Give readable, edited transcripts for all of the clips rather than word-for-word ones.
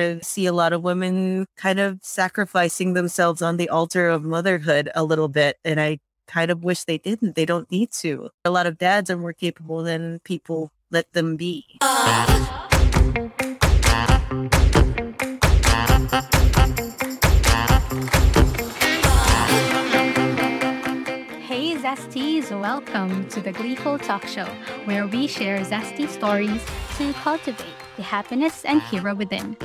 I see a lot of women kind of sacrificing themselves on the altar of motherhood a little bit. And I kind of wish they didn't. They don't need to. A lot of dads are more capable than people let them be. Hey Zesties, welcome to the Gleeful Talkshow, where we share zesty stories to cultivate the happiness and hero within.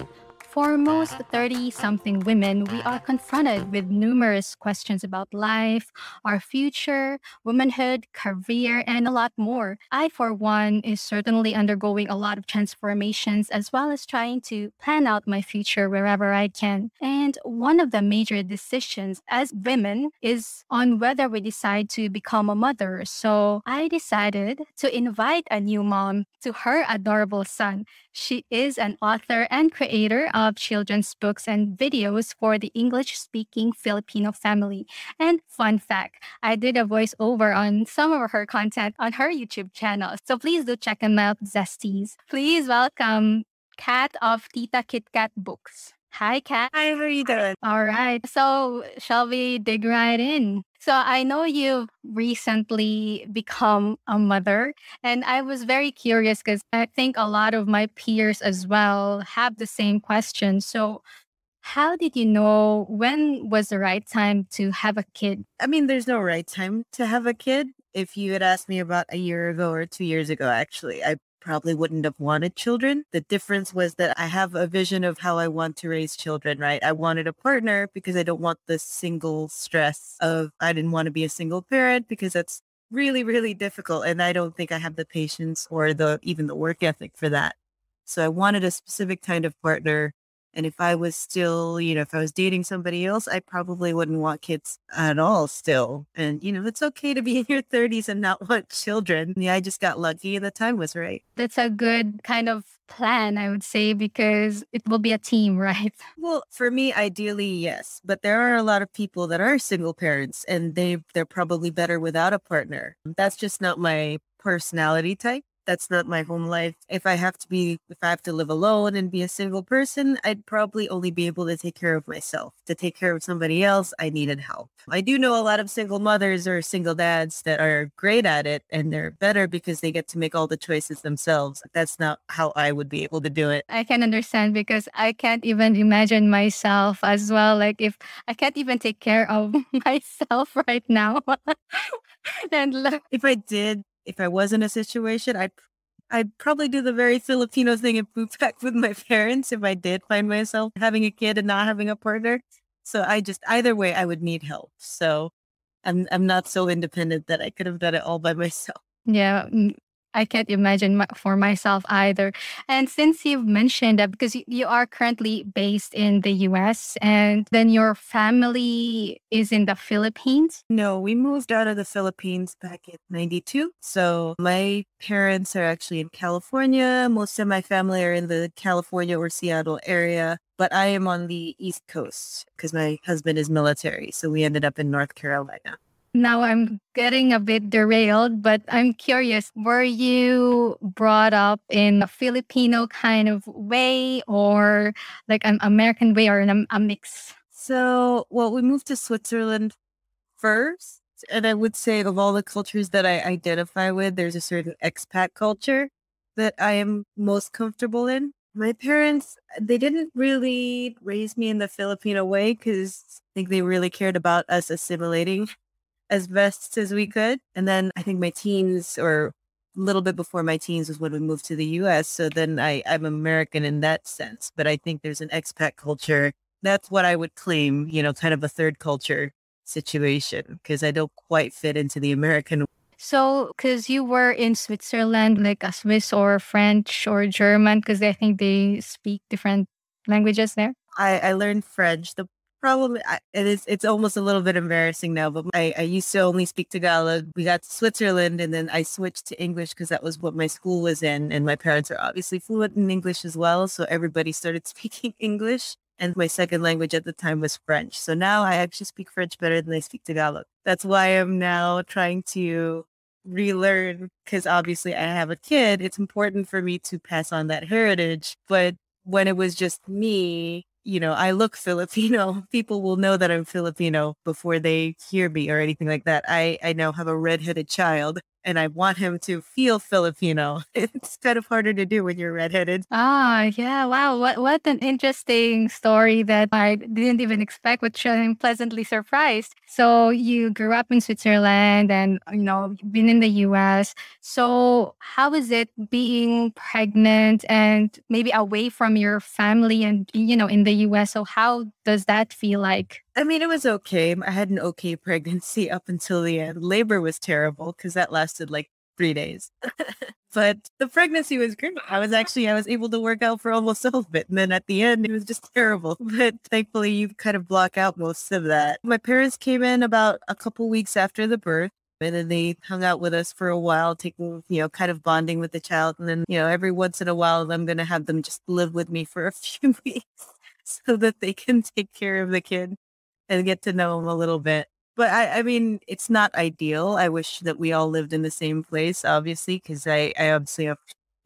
For most 30-something women, we are confronted with numerous questions about life, our future, womanhood, career, and a lot more. I, for one, is certainly undergoing a lot of transformations as well as trying to plan out my future wherever I can. And one of the major decisions as women is on whether we decide to become a mother. So I decided to invite a new mom to her adorable son. She is an author and creator of children's books and videos for the English-speaking Filipino family. And fun fact, I did a voiceover on some of her content on her YouTube channel. So please do check them out, Zesties. Please welcome Kat of Tita Kit Kat Books. Hi, Kat. Hi, how are you doing? All right. So shall we dig right in? So I know you've recently become a mother, and I was very curious because I think a lot of my peers as well have the same question. So how did you know when was the right time to have a kid? I mean, there's no right time to have a kid. If you had asked me about a year ago or 2 years ago, actually, I probably wouldn't have wanted children. The difference was that I have a vision of how I want to raise children, right? I wanted a partner because I don't want the single stress of, I didn't want to be a single parent because that's really, really difficult. And I don't think I have the patience or even the work ethic for that. So I wanted a specific kind of partner. And if I was still, if I was dating somebody else, I probably wouldn't want kids at all still. And, it's okay to be in your 30s and not want children. Yeah, I just got lucky and the time was right. That's a good kind of plan, I would say, because it will be a team, right? Well, for me, ideally, yes. But there are a lot of people that are single parents and they're probably better without a partner. That's just not my personality type. That's not my home life. If I have to live alone and be a single person, I'd probably only be able to take care of myself. To take care of somebody else, I needed help. I do know a lot of single mothers or single dads that are great at it and they're better because they get to make all the choices themselves. That's not how I would be able to do it. I can understand because I can't even imagine myself as well. Like if I can't even take care of myself right now. If I was in a situation, I'd probably do the very Filipino thing and move back with my parents if I did find myself having a kid and not having a partner. So either way, I would need help. So I'm not so independent that I could have done it all by myself. Yeah, I can't imagine for myself either. And since you've mentioned that, because you are currently based in the US and then your family is in the Philippines. No, we moved out of the Philippines back in 92. So my parents are actually in California. Most of my family are in the California or Seattle area. But I am on the East Coast because my husband is military. So we ended up in North Carolina. Now I'm getting a bit derailed, but I'm curious, were you brought up in a Filipino kind of way or like an American way or a mix? So, well, we moved to Switzerland first. And I would say of all the cultures that I identify with, there's a certain expat culture that I am most comfortable in. My parents, they didn't really raise me in the Filipino way because I think they really cared about us assimilating as best as we could. And then I think my teens or a little bit before my teens was when we moved to the US. So then I'm American in that sense. But I think there's an expat culture. That's what I would claim, kind of a third culture situation because I don't quite fit into the American. So, because you were in Switzerland, like a Swiss or French or German, because I think they speak different languages there. I learned French. The problem it's almost a little bit embarrassing now, but I used to only speak Tagalog. We got to Switzerland and then I switched to English because that was what my school was in. And my parents are obviously fluent in English as well. So everybody started speaking English. And my second language at the time was French. So now I actually speak French better than I speak Tagalog. That's why I'm now trying to relearn because obviously I have a kid. It's important for me to pass on that heritage. But when it was just me, I look Filipino. People will know that I'm Filipino before they hear me or anything like that. I now have a redheaded child and I want him to feel Filipino. It's kind of harder to do when you're redheaded. Ah, yeah. Wow. What an interesting story that I didn't even expect, which I'm pleasantly surprised. So you grew up in Switzerland and you've been in the US. So how is it being pregnant and maybe away from your family and in the US? So how does that feel like? I mean, it was okay. I had an okay pregnancy up until the end. Labor was terrible because that lasted like 3 days. But the pregnancy was great. I was able to work out for almost all of it. And then at the end, it was just terrible. But thankfully, you kind of block out most of that. My parents came in about a couple weeks after the birth. And then they hung out with us for a while, taking, kind of bonding with the child. And then, every once in a while, I'm going to have them just live with me for a few weeks so that they can take care of the kid and get to know him a little bit. But I mean, it's not ideal. I wish that we all lived in the same place, obviously, because I obviously have,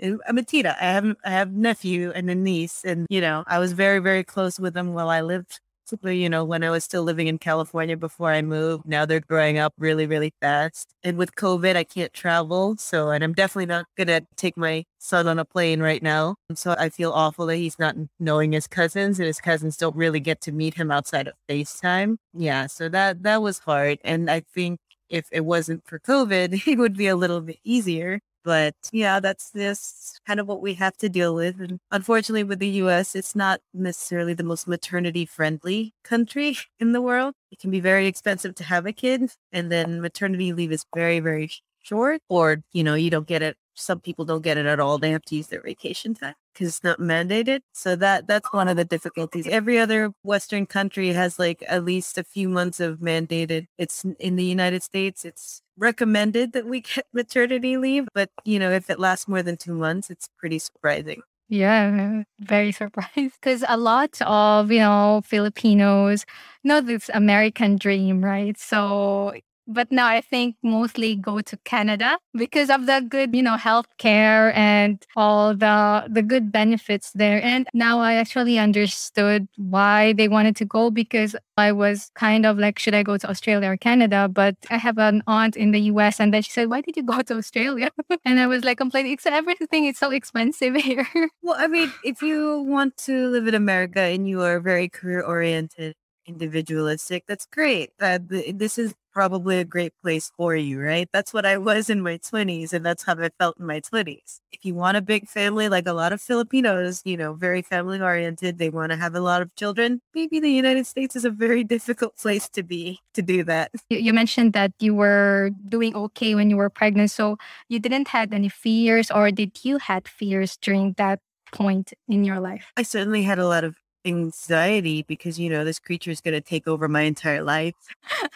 I'm a tita. I have nephew and a niece, and I was very, very close with them while I lived. So, when I was still living in California before I moved, now they're growing up really, really fast. And with COVID, I can't travel. So, and I'm definitely not going to take my son on a plane right now. So I feel awful that he's not knowing his cousins and his cousins don't really get to meet him outside of FaceTime. Yeah. So that was hard. And I think if it wasn't for COVID, it would be a little bit easier. But yeah, that's just kind of what we have to deal with. And unfortunately, with the US, it's not necessarily the most maternity friendly country in the world. It can be very expensive to have a kid. And then maternity leave is very, very short, or, you don't get it. Some people don't get it at all. They have to use their vacation time because it's not mandated. So that's one of the difficulties. Every other Western country has like at least a few months of mandated. It's in the United States, it's recommended that we get maternity leave. But, if it lasts more than 2 months, it's pretty surprising. Yeah, very surprised because a lot of, Filipinos know this American dream, right? So, but now I think mostly go to Canada because of the good, healthcare and all the good benefits there. And now I actually understood why they wanted to go because I was kind of like, should I go to Australia or Canada? But I have an aunt in the US and then she said, why did you go to Australia? And I was like complaining, it's everything is so expensive here. Well, I mean, if you want to live in America and you are very career oriented, individualistic, that's great. This is probably a great place for you, right? That's what I was in my 20s, and that's how I felt in my 20s. If you want a big family, like a lot of Filipinos, very family oriented, they want to have a lot of children. Maybe the United States is a very difficult place to be to do that. You mentioned that you were doing okay when you were pregnant. So you didn't had any fears or did you had fears during that point in your life? I certainly had a lot of anxiety because, this creature is going to take over my entire life.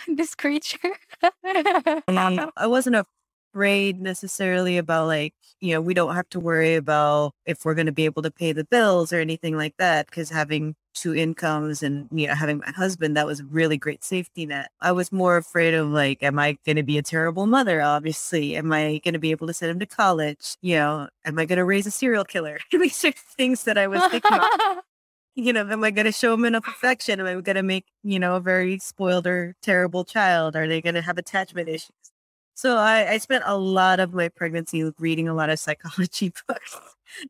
This creature. I wasn't afraid necessarily about like, we don't have to worry about if we're going to be able to pay the bills or anything like that. Because having two incomes and, having my husband, that was a really great safety net. I was more afraid of like, am I going to be a terrible mother? Obviously, am I going to be able to send him to college? Am I going to raise a serial killer? These are things that I was thinking about. Am I going to show them enough affection? Am I going to make, a very spoiled or terrible child? Are they going to have attachment issues? So I spent a lot of my pregnancy reading a lot of psychology books,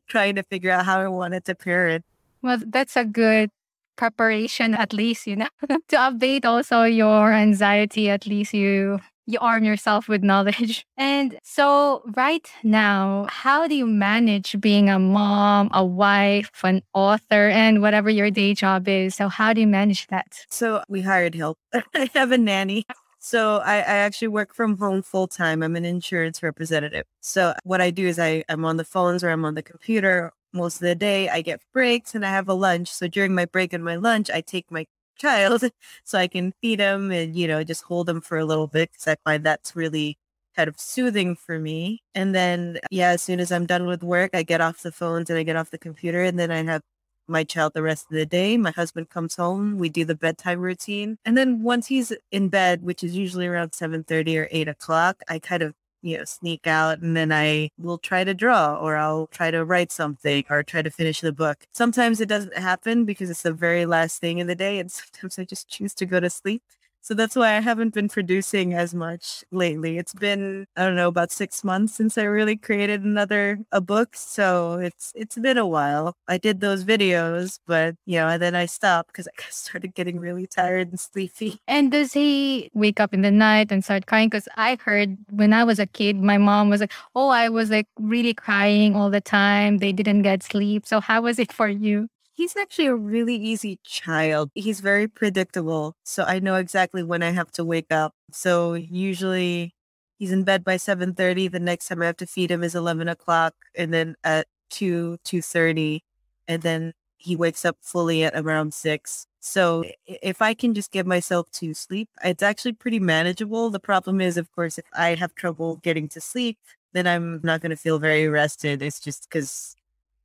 trying to figure out how I wanted to parent. Well, that's a good preparation, at least, to update also your anxiety, at least you arm yourself with knowledge. And so right now, how do you manage being a mom, a wife, an author, and whatever your day job is? So how do you manage that? So we hired help. I have a nanny. So I actually work from home full time. I'm an insurance representative. So what I do is I'm on the phones or I'm on the computer most of the day. I get breaks and I have a lunch. So during my break and my lunch, I take my child so I can feed him and, just hold him for a little bit because I find that's really kind of soothing for me. And then, yeah, as soon as I'm done with work, I get off the phones and I get off the computer and then I have my child the rest of the day. My husband comes home. We do the bedtime routine. And then once he's in bed, which is usually around 7:30 or 8 o'clock, I kind of sneak out, and then I will try to draw, or I'll try to write something, or try to finish the book. Sometimes it doesn't happen because it's the very last thing in the day, and sometimes I just choose to go to sleep. So that's why I haven't been producing as much lately. It's been, I don't know, about 6 months since I really created a book. So it's been a while. I did those videos, but and then I stopped because I started getting really tired and sleepy. And does he wake up in the night and start crying? Because I heard when I was a kid, my mom was like, oh, I was like really crying all the time. They didn't get sleep. So how was it for you? He's actually a really easy child. He's very predictable. So I know exactly when I have to wake up. So usually he's in bed by 7:30. The next time I have to feed him is 11 o'clock. And then at 2:30. And then he wakes up fully at around 6. So if I can just give myself to sleep, it's actually pretty manageable. The problem is, of course, if I have trouble getting to sleep, then I'm not going to feel very rested. It's just because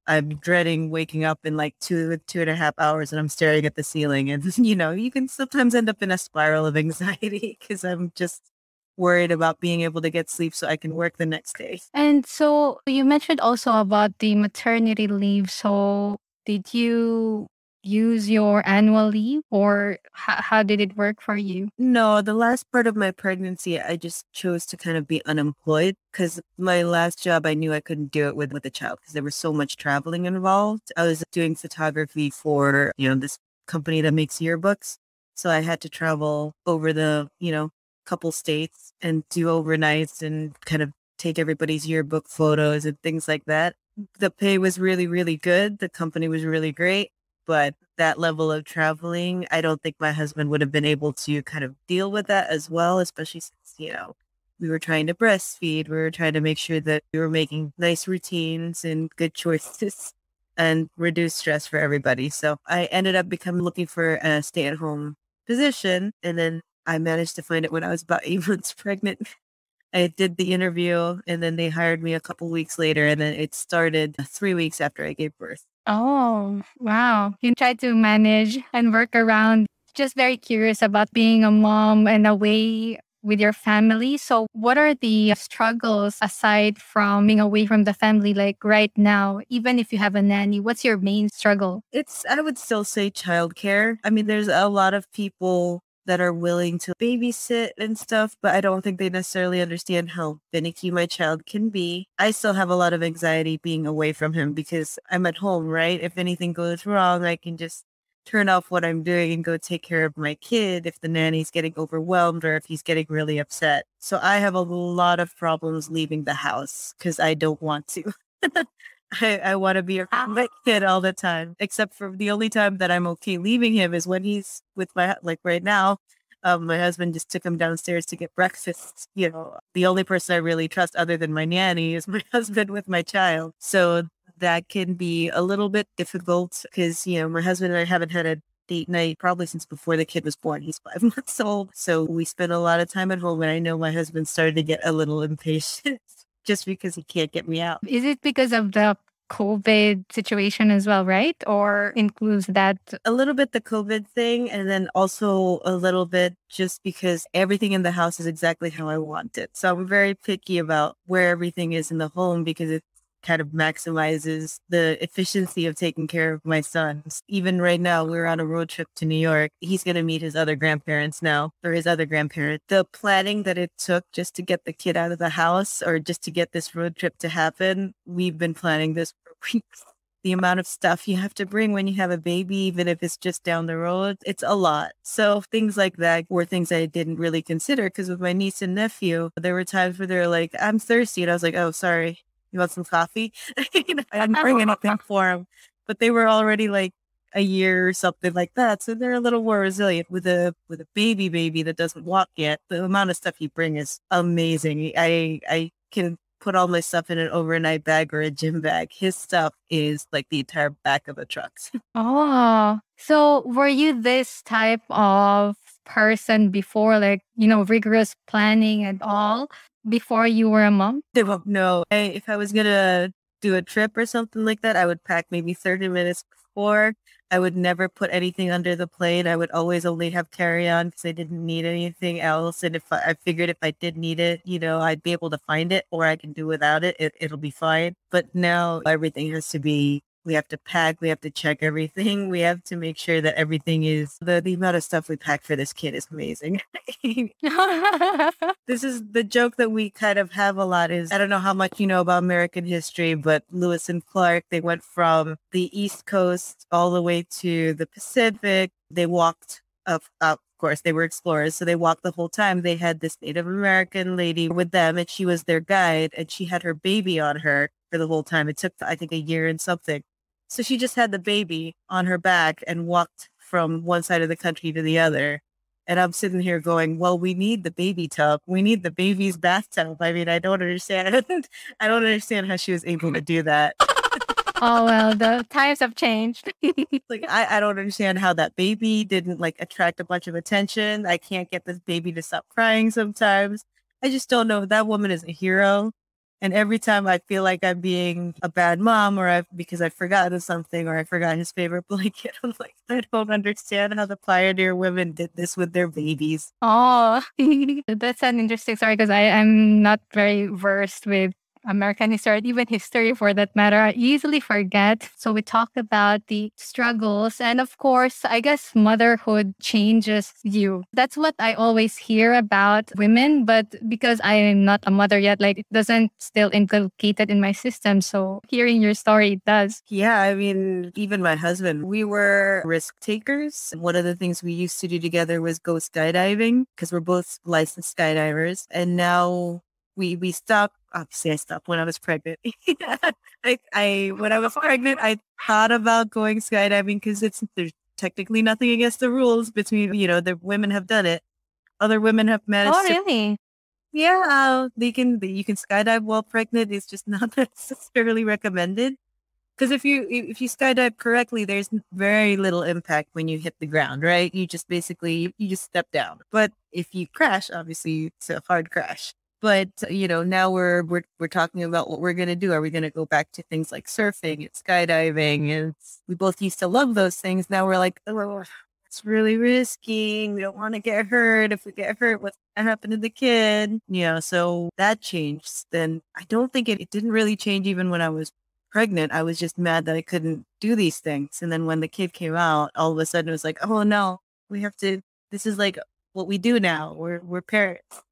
I'm dreading waking up in like 2.5 hours and I'm staring at the ceiling. And, you can sometimes end up in a spiral of anxiety because I'm just worried about being able to get sleep so I can work the next day. And so you mentioned also about the maternity leave. So did you use your annual leave or how did it work for you? No, the last part of my pregnancy, I just chose to kind of be unemployed because my last job, I knew I couldn't do it with a child because there was so much traveling involved. I was doing photography for, this company that makes yearbooks. So I had to travel over the, couple states and do overnights and kind of take everybody's yearbook photos and things like that. The pay was really, really good. The company was really great. But that level of traveling, I don't think my husband would have been able to kind of deal with that as well, especially since, we were trying to breastfeed. We were trying to make sure that we were making nice routines and good choices and reduce stress for everybody. So I ended up looking for a stay-at-home position. And then I managed to find it when I was about 8 months pregnant. I did the interview and then they hired me a couple weeks later, and then it started 3 weeks after I gave birth. Oh, wow. You try to manage and work around. Just very curious about being a mom and away with your family. So, what are the struggles aside from being away from the family, like right now? Even if you have a nanny, what's your main struggle? I would still say childcare. I mean, there's a lot of people that are willing to babysit and stuff, but I don't think they necessarily understand how finicky my child can be. I still have a lot of anxiety being away from him because I'm at home, right? If anything goes wrong, I can just turn off what I'm doing and go take care of my kid if the nanny's getting overwhelmed or if he's getting really upset. So I have a lot of problems leaving the house because I don't want to. I want to be around my kid all the time, except for the only time that I'm okay leaving him is when he's with like right now. My husband just took him downstairs to get breakfast. The only person I really trust other than my nanny is my husband with my child. So that can be a little bit difficult because, my husband and I haven't had a date night probably since before the kid was born. He's 5 months old. So we spend a lot of time at home, and I know my husband started to get a little impatient just because he can't get me out. Is it because of the COVID situation as well, right? Or includes that? A little bit the COVID thing, and then also a little bit just because everything in the house is exactly how I want it. So I'm very picky about where everything is in the home because it kind of maximizes the efficiency of taking care of my sons. Even right now, we're on a road trip to New York. He's going to meet his other grandparents now, or his other grandparent. The planning that it took just to get the kid out of the house or just to get this road trip to happen, we've been planning this for weeks. The amount of stuff you have to bring when you have a baby, even if it's just down the road, it's a lot. So things like that were things I didn't really consider because with my niece and nephew, there were times where they're like, I'm thirsty. And I was like, oh, sorry. You want some coffee? I'm bringing it up for them. But they were already like a year or something like that. So they're a little more resilient with a baby that doesn't walk yet. The amount of stuff you bring is amazing. I can put all my stuff in an overnight bag or a gym bag. His stuff is like the entire back of a truck. Oh, so were you this type of person before, like, rigorous planning and all before you were a mom? They won't know. If I was going to do a trip or something like that, I would pack maybe 30 minutes before. I would never put anything under the plate. I would always only have carry-on because I didn't need anything else. And if I figured if I did need it, I'd be able to find it or I can do without it. It'll be fine. But now everything has to be, we have to pack, we have to check everything. We have to make sure that everything is, the amount of stuff we pack for this kid is amazing. This is the joke that we kind of have a lot is, I don't know how much you know about American history, but Lewis and Clark, they went from the East Coast all the way to the Pacific. They walked of course, they were explorers. So they walked the whole time. They had this Native American lady with them and she was their guide and she had her baby on her for the whole time. It took, I think, a year and something. So she just had the baby on her back and walked from one side of the country to the other. And I'm sitting here going, well, we need the baby tub. We need the baby's bathtub. I mean, I don't understand. I don't understand how she was able to do that. Oh, well, the times have changed. Like, I don't understand how that baby didn't like attract a bunch of attention. I can't get this baby to stop crying sometimes. I just don't know. That woman is a hero. And every time I feel like I'm being a bad mom because I've forgotten something or I forgot his favorite blanket, I'm like, I don't understand how the pioneer women did this with their babies. Oh, that's an interesting story because I'm not very versed with American history, or even history for that matter. I easily forget. So we talked about the struggles. And of course, I guess motherhood changes you. That's what I always hear about women. But because I am not a mother yet, like it doesn't still inculcated in my system. So hearing your story, it does. Yeah, I mean, even my husband, we were risk takers. One of the things we used to do together was go skydiving because we're both licensed skydivers. And now we stopped. Obviously, I stopped when I was pregnant. When I was pregnant, I thought about going skydiving because there's technically nothing against the rules between, the women have done it. Other women have managed Oh, really? Yeah, you can skydive while pregnant. It's just not necessarily recommended. Because if you skydive correctly, there's very little impact when you hit the ground, right? You just basically you just step down. But if you crash, obviously it's a hard crash. But now we're talking about what we're gonna do. Are we gonna go back to things like surfing and skydiving? And we both used to love those things. Now we're like, oh, it's really risky. We don't want to get hurt. If we get hurt, what's gonna happen to the kid? So that changed. Then I don't think it didn't really change even when I was pregnant. I was just mad that I couldn't do these things. And then when the kid came out, all of a sudden it was like, oh no, we have to. This is like what we do now. We're parents.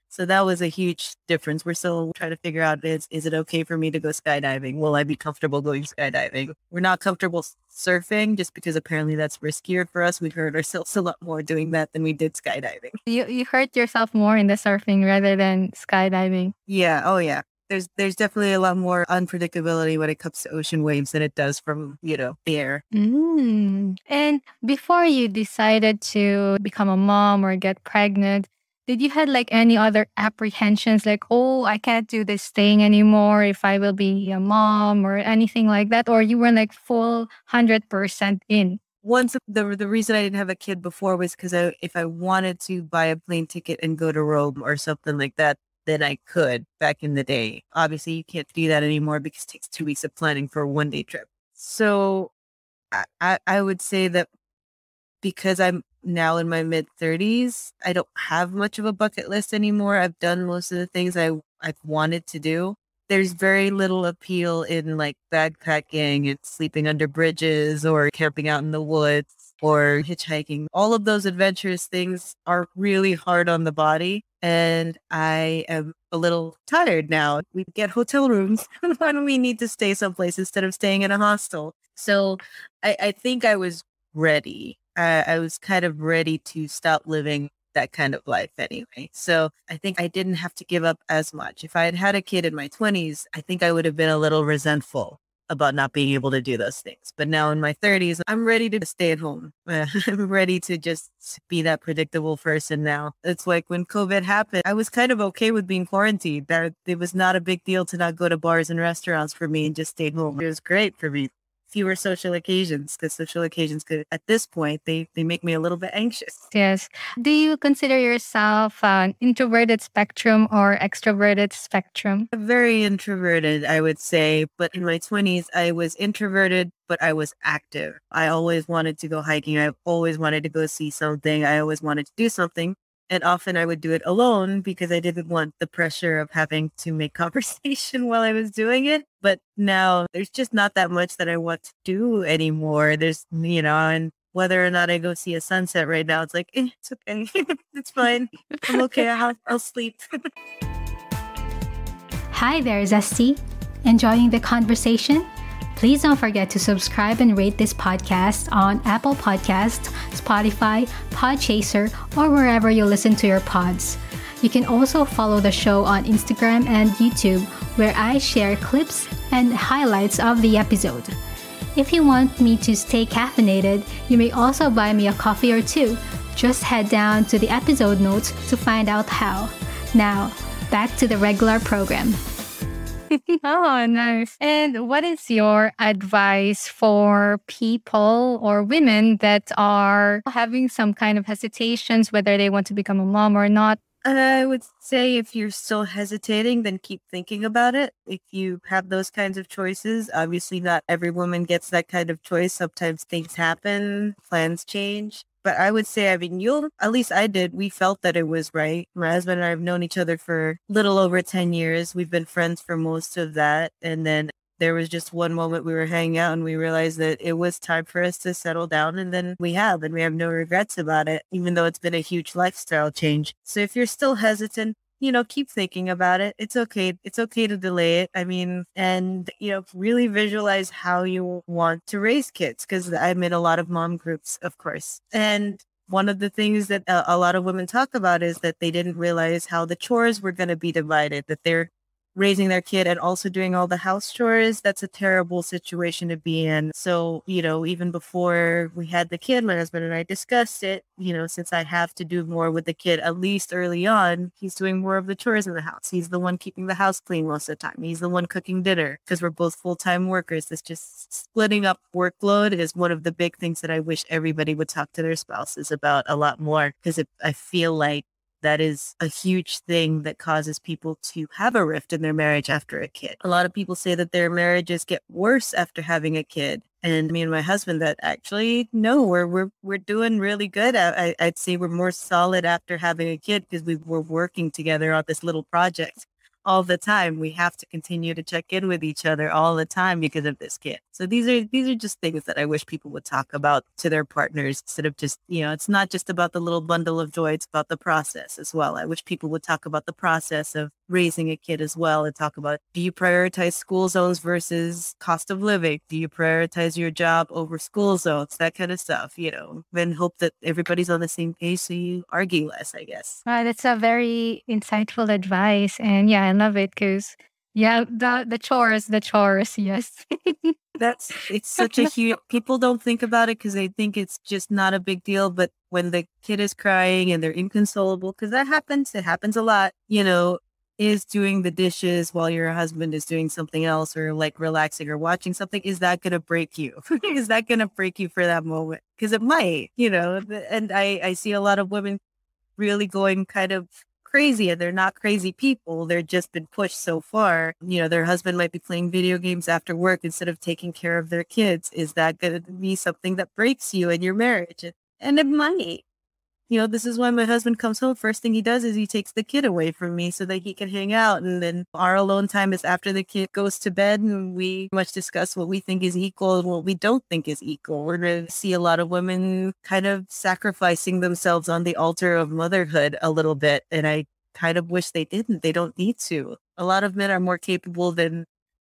So that was a huge difference. We're still trying to figure out, is it okay for me to go skydiving? Will I be comfortable going skydiving? We're not comfortable surfing just because apparently that's riskier for us. We hurt ourselves a lot more doing that than we did skydiving. You hurt yourself more in the surfing rather than skydiving. Yeah. Oh, yeah. There's definitely a lot more unpredictability when it comes to ocean waves than it does from, the air. And before you decided to become a mom or get pregnant, did you had like any other apprehensions like, oh, I can't do this thing anymore if I will be a mom or anything like that? Or you were like full 100% in? Once the reason I didn't have a kid before was because if I wanted to buy a plane ticket and go to Rome or something like that, then I could back in the day. Obviously, you can't do that anymore because it takes 2 weeks of planning for a 1-day trip. So I would say that because I'm now in my mid-30s, I don't have much of a bucket list anymore. I've done most of the things I've wanted to do. There's very little appeal in like backpacking and sleeping under bridges or camping out in the woods or hitchhiking. All of those adventurous things are really hard on the body. And I am a little tired now. We get hotel rooms when we need to stay someplace instead of staying in a hostel. So I think I was ready. I was kind of ready to stop living that kind of life anyway. So I think I didn't have to give up as much. If I had had a kid in my 20s, I think I would have been a little resentful about not being able to do those things. But now in my 30s, I'm ready to stay at home. I'm ready to just be that predictable person now. It's like when COVID happened, I was kind of okay with being quarantined. That it was not a big deal to not go to bars and restaurants for me and just stay home. It was great for me. fewer social occasions, because social occasions could, at this point, they make me a little bit anxious. Yes. Do you consider yourself an introverted spectrum or extroverted spectrum? Very introverted, I would say. But in my 20s, I was introverted, but I was active. I always wanted to go hiking. I always wanted to go see something. I always wanted to do something. And often I would do it alone because I didn't want the pressure of having to make conversation while I was doing it. But now there's just not that much that I want to do anymore. And whether or not I go see a sunset right now, it's like, it's okay. It's fine. I'm okay. I'll sleep. Hi there, Zesty. Enjoying the conversation? Please don't forget to subscribe and rate this podcast on Apple Podcasts, Spotify, Podchaser, or wherever you listen to your pods. You can also follow the show on Instagram and YouTube, where I share clips and highlights of the episode. If you want me to stay caffeinated, you may also buy me a coffee or two. Just head down to the episode notes to find out how. Now, back to the regular program. Oh, nice. And what is your advice for people or women that are having some kind of hesitations, whether they want to become a mom or not? I would say if you're still hesitating, then keep thinking about it. If you have those kinds of choices, obviously not every woman gets that kind of choice. Sometimes things happen, plans change. But I would say, at least I did. We felt that it was right. My husband and I have known each other for little over 10 years. We've been friends for most of that. And then there was just one moment we were hanging out and we realized that it was time for us to settle down. And then we have no regrets about it, even though it's been a huge lifestyle change. So if you're still hesitant, keep thinking about it. It's okay. It's okay to delay it. And really visualize how you want to raise kids, because I'm in a lot of mom groups, of course. And one of the things that a lot of women talk about is that they didn't realize how the chores were going to be divided, that they're raising their kid and also doing all the house chores. That's a terrible situation to be in. So, even before we had the kid, my husband and I discussed it, since I have to do more with the kid, at least early on, he's doing more of the chores in the house. He's the one keeping the house clean most of the time. He's the one cooking dinner, because we're both full-time workers. It's just splitting up workload is one of the big things that I wish everybody would talk to their spouses about a lot more, because I feel like that is a huge thing that causes people to have a rift in their marriage after a kid. A lot of people say that their marriages get worse after having a kid. And me and my husband, that actually, no, we're doing really good. I'd say we're more solid after having a kid, because we're working together on this little project all the time. We have to continue to check in with each other all the time because of this kid. So these are just things that I wish people would talk about to their partners, instead of just, it's not just about the little bundle of joy, it's about the process as well. I wish people would talk about the process of raising a kid as well, and talk about, do you prioritize school zones versus cost of living? Do you prioritize your job over school zones? That kind of stuff, and hope that everybody's on the same page so you argue less, I guess. That's a very insightful advice. And yeah, I love it because, yeah, the chores, yes. It's such a huge, people don't think about it because they think it's just not a big deal. But when the kid is crying and they're inconsolable, because it happens a lot, is doing the dishes while your husband is doing something else, or like relaxing or watching something, is that going to break you? Is that going to break you for that moment? Because it might, and I see a lot of women really going kind of crazy, and they're not crazy people. They're just been pushed so far. Their husband might be playing video games after work instead of taking care of their kids. Is that going to be something that breaks you in your marriage? And it might. This is why my husband comes home. First thing he does is he takes the kid away from me so that he can hang out. And then our alone time is after the kid goes to bed, and we much discuss what we think is equal and what we don't think is equal. We're going to see a lot of women kind of sacrificing themselves on the altar of motherhood a little bit. And I kind of wish they didn't. They don't need to. A lot of men are more capable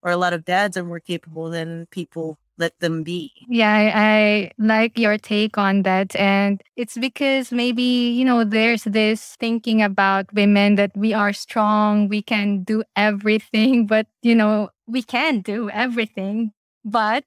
or a lot of dads are more capable than people let them be. Yeah, I like your take on that. And it's because maybe, there's this thinking about women that we are strong, we can do everything, but, we can do everything. But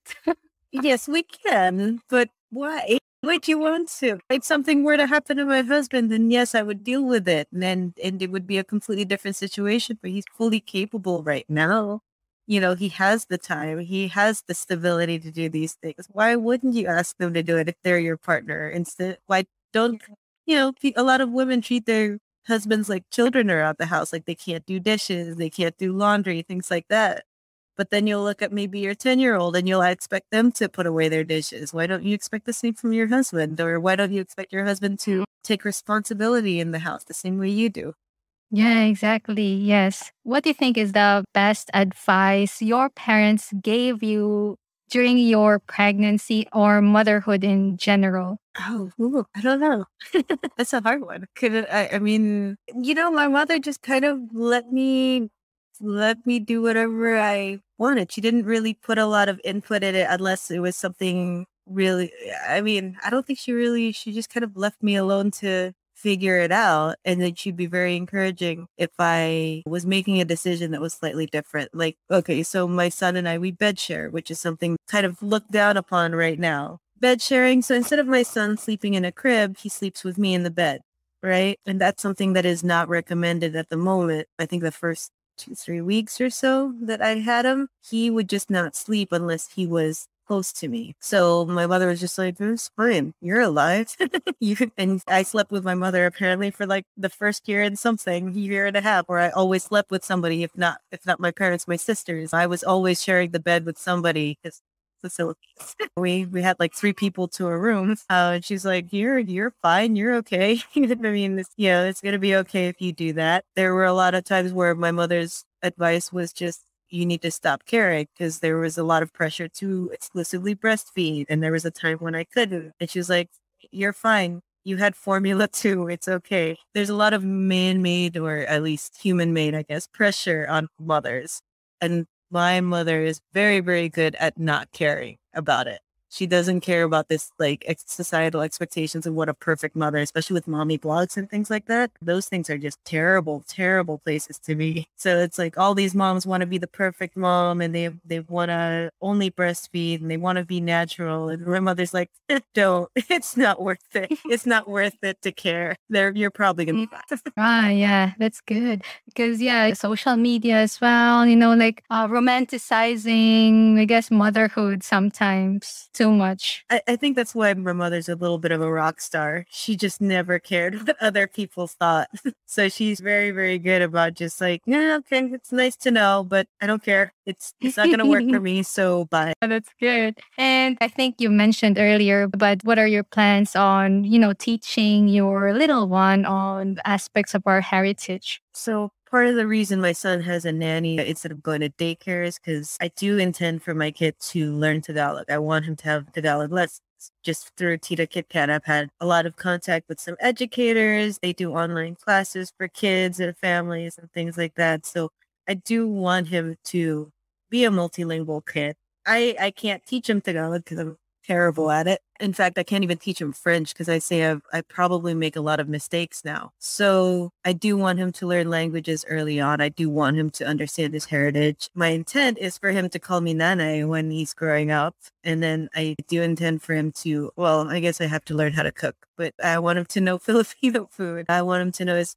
yes, we can. But why? Would you want to? If something were to happen to my husband, then yes, I would deal with it. And it would be a completely different situation, but he's fully capable right now. he has the time, he has the stability to do these things. Why wouldn't you ask them to do it if they're your partner? Instead, why don't, a lot of women treat their husbands like children around the house, like they can't do dishes, they can't do laundry, things like that. But then you'll look at maybe your 10-year-old and you'll expect them to put away their dishes. Why don't you expect the same from your husband? Or why don't you expect your husband to take responsibility in the house the same way you do? Yeah, exactly. Yes. What do you think is the best advice your parents gave you during your pregnancy or motherhood in general? Oh, ooh, I don't know. That's a hard one. I mean, my mother just kind of let me do whatever I wanted. She didn't really put a lot of input in it unless it was something really, I mean, I don't think she just kind of left me alone to figure it out. And then she'd be very encouraging if I was making a decision that was slightly different. Like, okay, so my son and I, we bed share, which is something kind of looked down upon right now. Bed sharing. So instead of my son sleeping in a crib, he sleeps with me in the bed. Right. And that's something that is not recommended at the moment. I think the first 2, 3 weeks or so that I had him, he would just not sleep unless he was close to me. So my mother was just like, "It's fine. You're alive." And I slept with my mother apparently for like the first year and something, year and a half, where I always slept with somebody, if not my parents, my sisters. I was always sharing the bed with somebody because facilities. We had like 3 people to a room. And she's like, "You're fine. You're okay." I mean, it's gonna be okay if you do that. There were a lot of times where my mother's advice was just, you need to stop caring, because there was a lot of pressure to exclusively breastfeed, and there was a time when I couldn't. And she was like, "You're fine. You had formula too. It's okay." There's a lot of man-made, or at least human-made, I guess, pressure on mothers. And my mother is very, very good at not caring about it. She doesn't care about this like societal expectations of what a perfect mother, especially with mommy blogs and things like that. Those things are just terrible, terrible places to be. So it's like all these moms want to be the perfect mom, and they want to only breastfeed, and they want to be natural. And my mother's like, "Don't. It's not worth it. It's not worth it to care. You're probably gonna be fine." Ah, yeah, that's good. Because, yeah, social media as well, like romanticizing, I guess, motherhood sometimes too much. I think that's why my mother's a little bit of a rock star. She just never cared what other people thought. So she's very, very good about just like, "Yeah, okay, it's nice to know, but I don't care. It's not gonna work for me, so bye." That's good. And I think you mentioned earlier, but what are your plans on, teaching your little one on aspects of our heritage? So part of the reason my son has a nanny instead of going to daycare is because I do intend for my kid to learn Tagalog. I want him to have Tagalog lessons. Just through Tita Kit Kat, I've had a lot of contact with some educators. They do online classes for kids and families and things like that. So I do want him to be a multilingual kid. I can't teach him Tagalog because I'm terrible at it. In fact, I can't even teach him French because I probably make a lot of mistakes now. So I do want him to learn languages early on. I do want him to understand his heritage. My intent is for him to call me Nana when he's growing up. And then I do intend for him to, well, I guess I have to learn how to cook, but I want him to know Filipino food. I want him to know his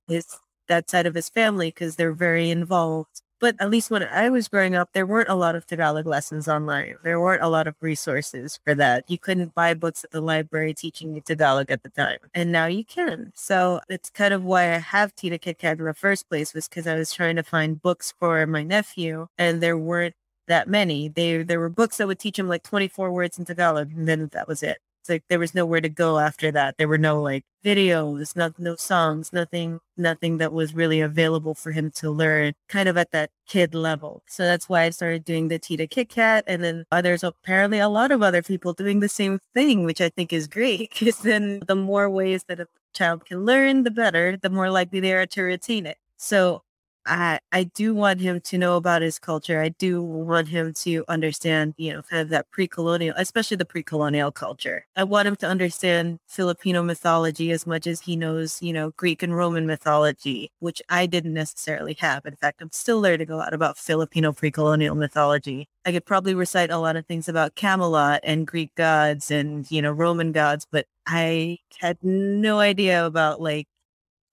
that side of his family because they're very involved. But at least when I was growing up, there weren't a lot of Tagalog lessons online. There weren't a lot of resources for that. You couldn't buy books at the library teaching you Tagalog at the time. And now you can. So it's kind of why I have Tita Kit Kat in the first place, was because I was trying to find books for my nephew, and there weren't that many. There were books that would teach him like 24 words in Tagalog, and then that was it. It's like there was nowhere to go after that. There were no like videos, no songs, nothing that was really available for him to learn kind of at that kid level. So that's why I started doing the Tita Kit Kat, and then there's apparently a lot of other people doing the same thing, which I think is great, because then the more ways that a child can learn, the better, the more likely they are to retain it. So I do want him to know about his culture. I do want him to understand, kind of that pre-colonial, especially the pre-colonial culture. I want him to understand Filipino mythology as much as he knows, Greek and Roman mythology, which I didn't necessarily have. In fact, I'm still learning a lot about Filipino pre-colonial mythology. I could probably recite a lot of things about Camelot and Greek gods and, Roman gods, but I had no idea about like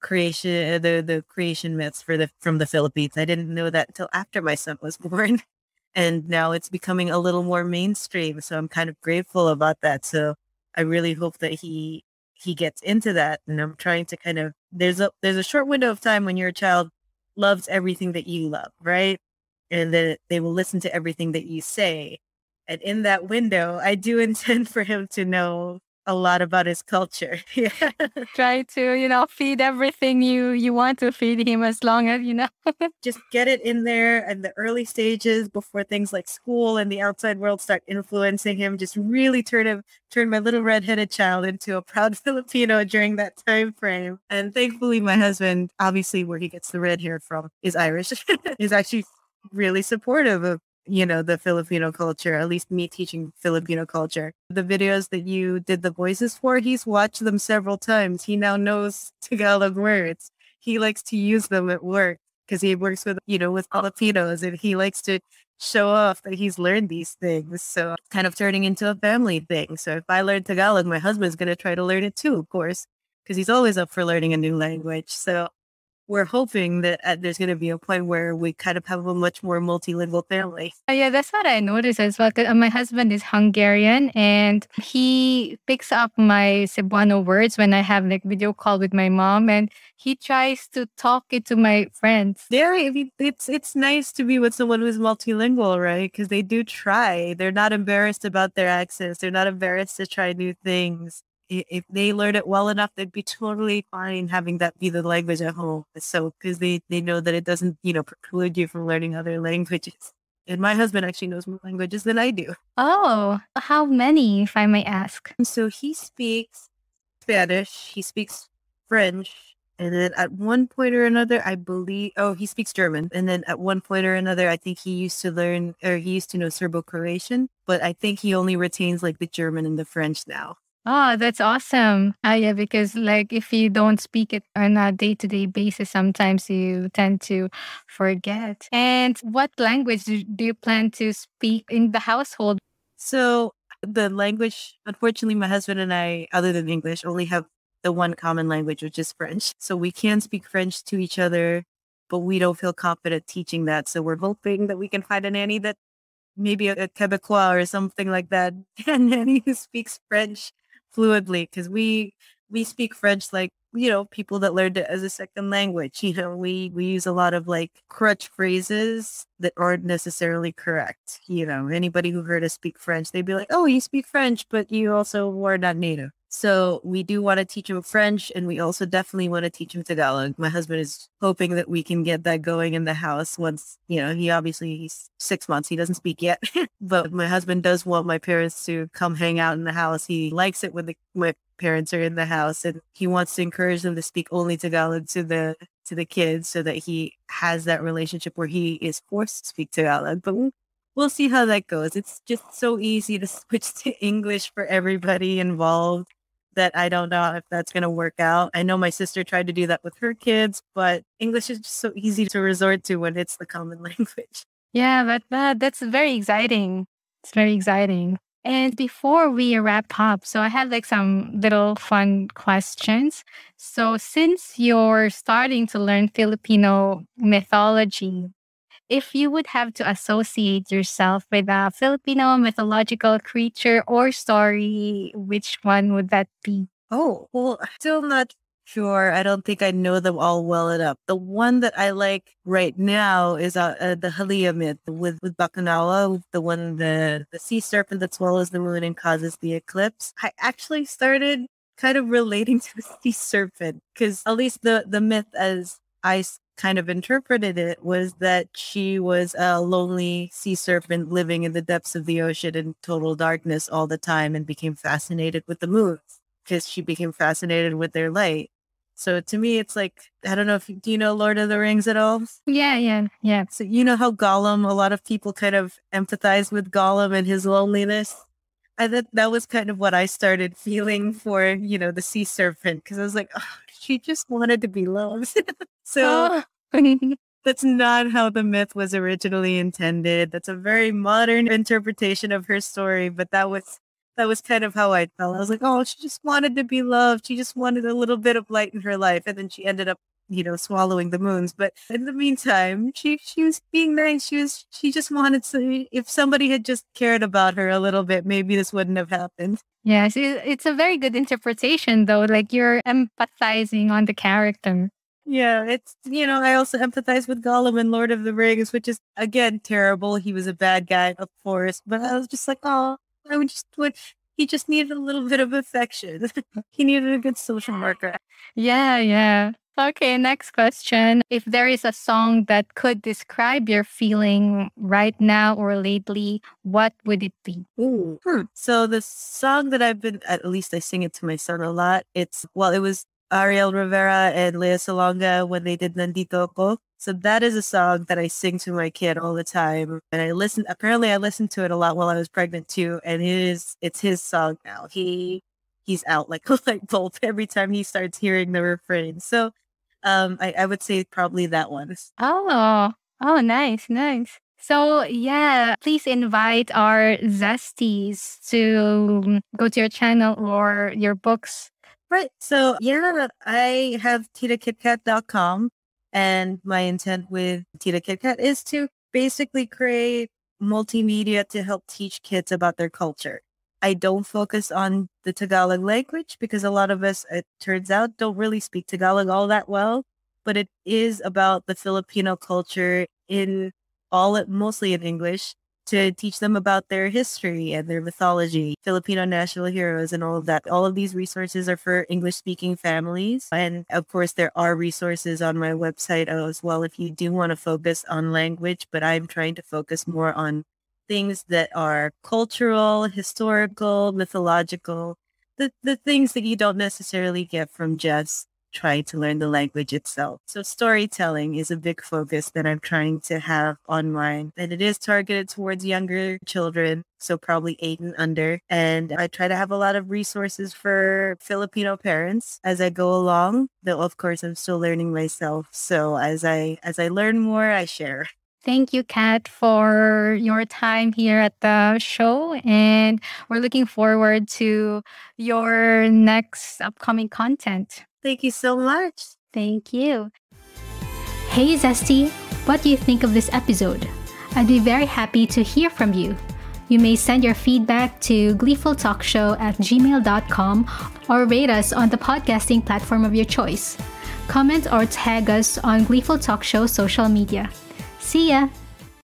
the creation myths from the Philippines. I didn't know that until after my son was born. And now it's becoming a little more mainstream. So I'm kind of grateful about that. So I really hope that he gets into that. And I'm trying to kind of there's a short window of time when your child loves everything that you love, right? And then they will listen to everything that you say. And in that window, I do intend for him to know a lot about his culture. Yeah. Try to, feed everything you want to feed him as long as, Just get it in there in the early stages before things like school and the outside world start influencing him. Just really turn my little redheaded child into a proud Filipino during that time frame. And thankfully, my husband, obviously where he gets the red hair from, is Irish, is actually really supportive of the Filipino culture, at least me teaching Filipino culture. The videos that you did the voices for, he's watched them several times. He now knows Tagalog words. He likes to use them at work because he works with Filipinos, and he likes to show off that he's learned these things. So it's kind of turning into a family thing. So if I learn Tagalog, my husband's going to try to learn it too, of course, because he's always up for learning a new language. So we're hoping that there's going to be a point where we kind of have a much more multilingual family. Yeah, that's what I noticed as well. 'Cause, my husband is Hungarian and he picks up my Cebuano words when I have like video call with my mom, and he tries to talk it to my friends. Yeah, I mean, it's nice to be with someone who's multilingual, right? Because they do try. They're not embarrassed about their accents. They're not embarrassed to try new things. If they learn it well enough, they'd be totally fine having that be the language at home. So, because they know that it doesn't, preclude you from learning other languages. And my husband actually knows more languages than I do. Oh, how many, if I may ask? And so he speaks Spanish, he speaks French, and then at one point or another, I believe, he speaks German. And then at one point or another, I think he used to know Serbo-Croatian, but I think he only retains like the German and the French now. Oh, that's awesome. Yeah, because like if you don't speak it on a day-to-day basis, sometimes you tend to forget. And what language do you plan to speak in the household? So the language, unfortunately, my husband and I, other than English, only have the one common language, which is French. So we can speak French to each other, but we don't feel confident teaching that. So we're hoping that we can find a nanny that maybe a Quebecois or something like that, a nanny who speaks French fluently, because we speak French like people that learned it as a second language. We use a lot of like crutch phrases that aren't necessarily correct. Anybody who heard us speak French, they'd be like, "Oh, you speak French, but you also were not native." So we do want to teach him French, and we also definitely want to teach him Tagalog. My husband is hoping that we can get that going in the house once, he's 6 months. He doesn't speak yet, but my husband does want my parents to come hang out in the house. He likes it when my parents are in the house, and he wants to encourage them to speak only Tagalog to the kids so that he has that relationship where he is forced to speak Tagalog. But we'll see how that goes. It's just so easy to switch to English for everybody involved that I don't know if that's going to work out. I know my sister tried to do that with her kids, but English is just so easy to resort to when it's the common language. Yeah, but that's very exciting. It's very exciting. And before we wrap up, so I have like some little fun questions. So since you're starting to learn Filipino mythology, if you would have to associate yourself with a Filipino mythological creature or story, which one would that be? Oh, well, still not sure. I don't think I know them all well enough. The one that I like right now is the Halia myth with Bakunawa, the sea serpent that swallows the moon and causes the eclipse. I actually started kind of relating to the sea serpent because at least the myth as kind of interpreted it was that she was a lonely sea serpent living in the depths of the ocean in total darkness all the time and became fascinated with the moons because she became fascinated with their light. So to me, it's like, I don't know do you know Lord of the Rings at all? Yeah. So you know how Gollum, a lot of people kind of empathize with Gollum and his loneliness. I thought that was kind of what I started feeling for, the sea serpent, because I was like, oh, she just wanted to be loved. So that's not how the myth was originally intended. That's a very modern interpretation of her story, but that was kind of how I felt. I was like, oh, she just wanted to be loved. She just wanted a little bit of light in her life. And then she ended up swallowing the moons. But in the meantime, she was being nice. She just wanted to, if somebody had just cared about her a little bit, maybe this wouldn't have happened. Yes, it's a very good interpretation, though. Like you're empathizing on the character. Yeah, I also empathize with Gollum in Lord of the Rings, which is, again, terrible. He was a bad guy, of course, but I was just like, oh, he just needed a little bit of affection. He needed a good social worker. Yeah, yeah. Okay, next question. If there is a song that could describe your feeling right now or lately, what would it be? Ooh. So the song that at least I sing it to my son a lot. It was Ariel Rivera and Lea Salonga when they did Nandito Ko. So that is a song that I sing to my kid all the time. And apparently I listened to it a lot while I was pregnant too. And it's his song now. He's out like a light bulb every time he starts hearing the refrain. So I would say probably that one. Oh, nice, nice. So, yeah, please invite our Zesties to go to your channel or your books. Right. So, yeah, I have titakitkat.com, and my intent with Tita KitKat is to basically create multimedia to help teach kids about their culture. I don't focus on the Tagalog language because a lot of us, it turns out, don't really speak Tagalog all that well, but it is about the Filipino culture mostly in English, to teach them about their history and their mythology, Filipino national heroes and all of that. All of these resources are for English speaking families. And of course, there are resources on my website as well if you do want to focus on language, but I'm trying to focus more on things that are cultural, historical, mythological, the things that you don't necessarily get from just trying to learn the language itself. So storytelling is a big focus that I'm trying to have online, and it is targeted towards younger children, so probably 8 and under. And I try to have a lot of resources for Filipino parents as I go along, though of course I'm still learning myself. So as I learn more, I share. Thank you, Kat, for your time here at the show. And we're looking forward to your next upcoming content. Thank you so much. Thank you. Hey, Zesty, what do you think of this episode? I'd be very happy to hear from you. You may send your feedback to gleefultalkshow@gmail.com or rate us on the podcasting platform of your choice. Comment or tag us on Gleeful Talk Show social media. See ya!